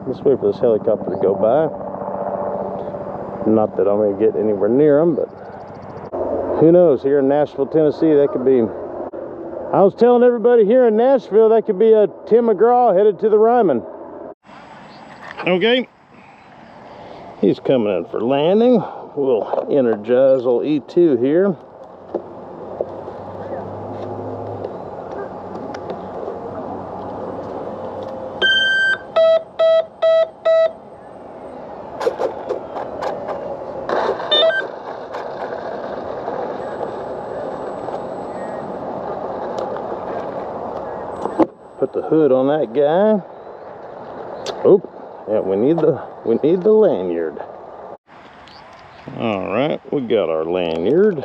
Let's wait for this helicopter to go by. Not that I'm going to get anywhere near them, but who knows? Here in Nashville, Tennessee, that could be... I was telling everybody here in Nashville, that could be a Tim McGraw headed to the Ryman. Okay. He's coming in for landing. We'll energize old E2 here. Put the hood on that guy. Oh, yeah, we need the lanyard. All right, we got our lanyard.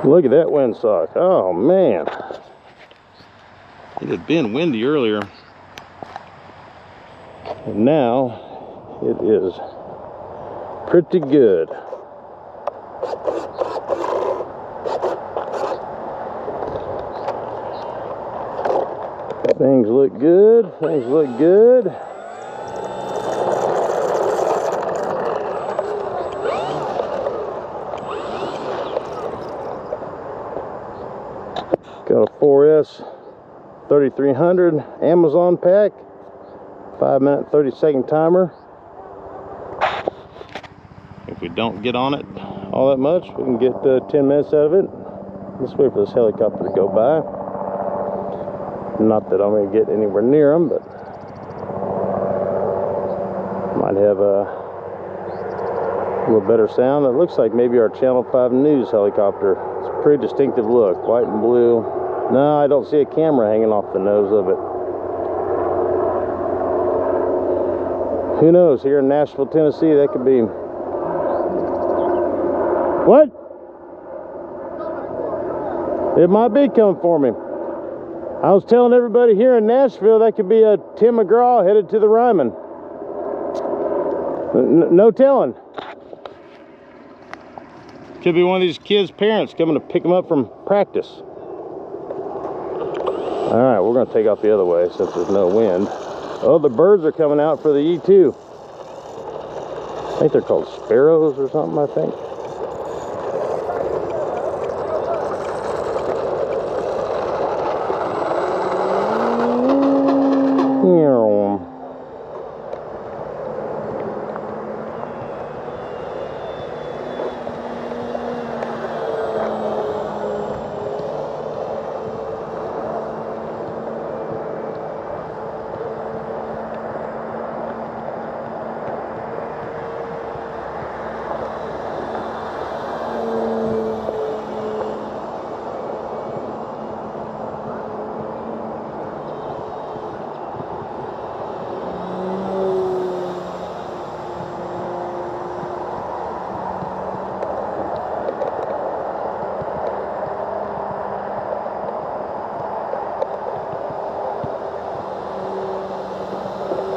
Look at that windsock. Oh man, it had been windy earlier, and now it is pretty good. Things look good. Things look good. Got a 4S 3300 Amazon pack, 5-minute 30-second timer. If we don't get on it all that much, we can get 10 minutes out of it. Let's wait for this helicopter to go by. Not that I'm going to get anywhere near them, but might have a little better sound. It looks like maybe our Channel 5 News helicopter. It's a pretty distinctive look, white and blue. No, I don't see a camera hanging off the nose of it. Who knows? Here in Nashville, Tennessee, that could be... What? It might be coming for me. I was telling everybody here in Nashville, that could be a Tim McGraw headed to the Ryman. No telling. Could be one of these kids' parents coming to pick them up from practice. All right, we're going to take off the other way since there's no wind. Oh, the birds are coming out for the E2. I think they're called sparrows or something, I think.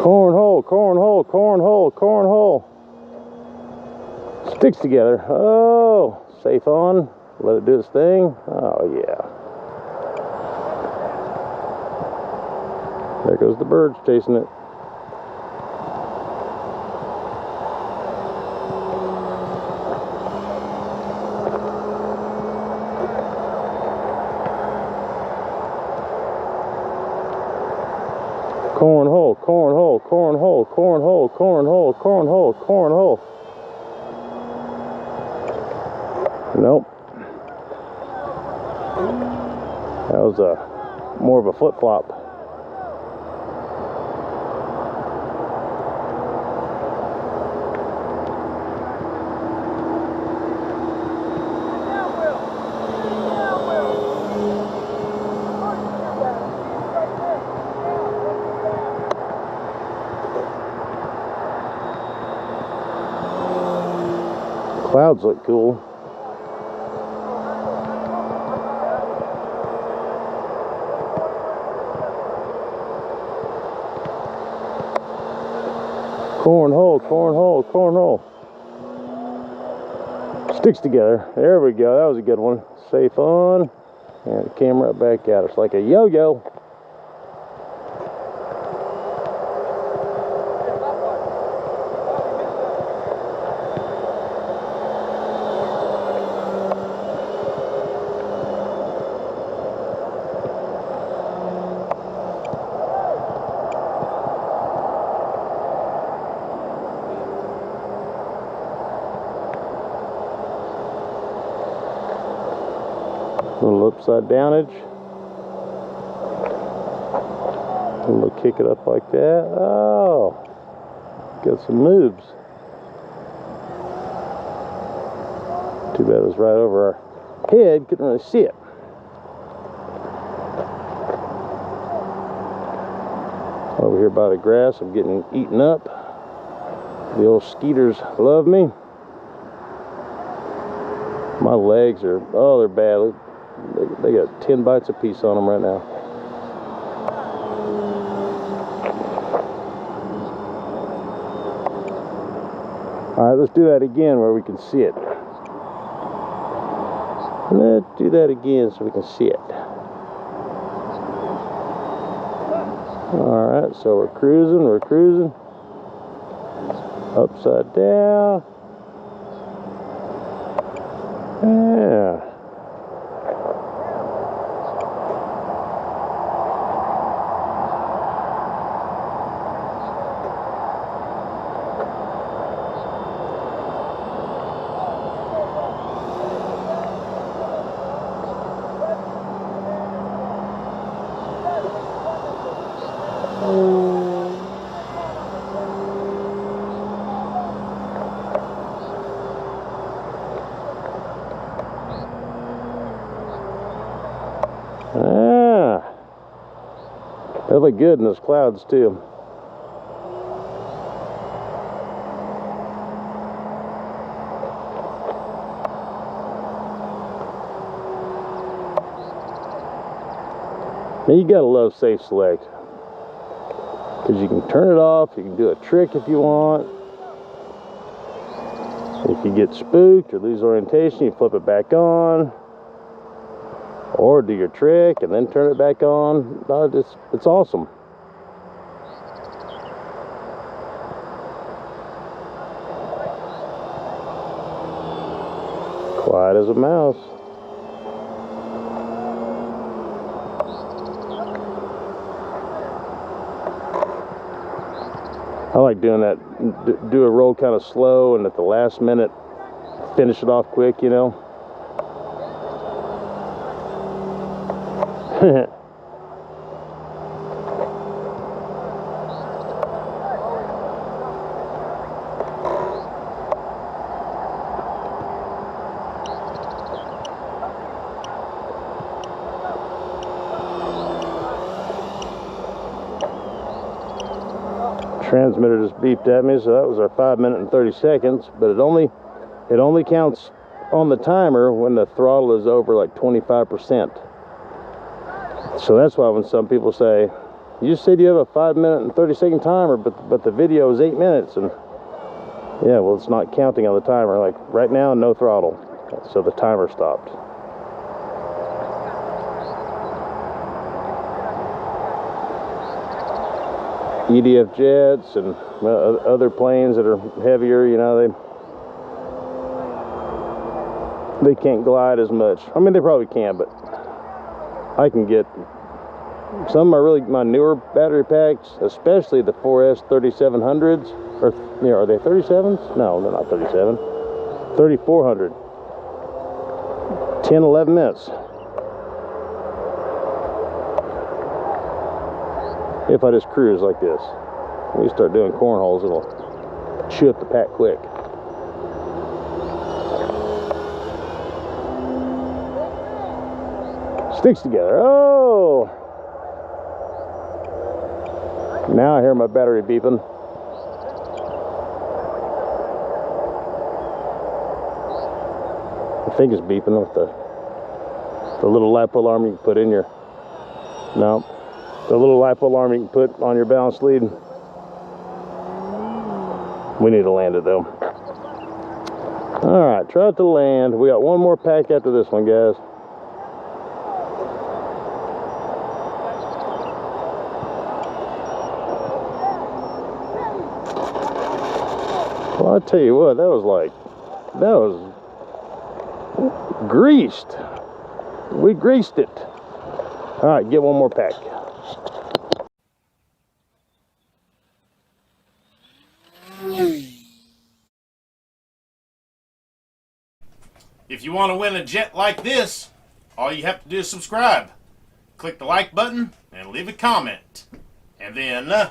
Cornhole, cornhole, cornhole, cornhole. Sticks together. Oh, safe on. Let it do its thing. Oh, yeah. There goes the birds chasing it. Cornhole, cornhole, cornhole, cornhole, cornhole, cornhole, cornhole. Nope. That was more of a flip-flop. Clouds look cool. Cornhole, cornhole, cornhole. Sticks together. There we go. That was a good one. Safe on. And the camera back at us like a yo-yo. A little upside downage. A little kick it up like that. Oh, got some moves. Too bad it was right over our head. Couldn't really see it. Over here by the grass, I'm getting eaten up. The old skeeters love me. My legs are, oh, they're bad. They got 10 bites apiece on them right now. All right, let's do that again where we can see it. Let's do that again so we can see it. All right, so we're cruising, we're cruising. Upside down. Yeah. They look good in those clouds too. Now you gotta love Safe Select, because you can turn it off, you can do a trick if you want. If you get spooked or lose orientation, you flip it back on. Or do your trick and then turn it back on. It's awesome. Quiet as a mouse. I like doing that. Do a roll kind of slow and at the last minute finish it off quick, you know. Transmitter just beeped at me, so that was our 5 minutes and 30 seconds, but it only counts on the timer when the throttle is over like 25%. So that's why when some people say, you just said you have a 5 minute and 30 second timer, but the video is 8 minutes, and yeah, well, it's not counting on the timer. Like right now, no throttle, so the timer stopped. EDF jets and other planes that are heavier, you know, they can't glide as much. I mean, they probably can, but I can get some are my newer battery packs, especially the 4S 3700s, or you know, are they 37s? No, they're not 37. 3400. 10-11 minutes. If I just cruise like this. When you start doing cornholes, it'll chew up the pack quick. Sticks together. Oh! Now I hear my battery beeping. I think it's beeping with the little Lipo alarm you can put in your... No. The little Lipo alarm you can put on your balance lead. We need to land it though. Alright, try to land. We got one more pack after this one, guys. Well, I tell you what, that was greased. We greased it. Alright, get one more pack. If you want to win a jet like this, all you have to do is subscribe. Click the like button and leave a comment. And then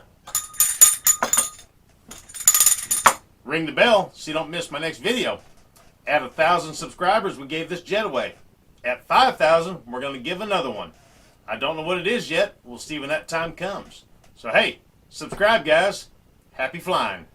ring the bell so you don't miss my next video. At 1,000 subscribers, we gave this jet away. At 5,000, we're going to give another one. I don't know what it is yet. We'll see when that time comes. So hey, subscribe guys. Happy flying.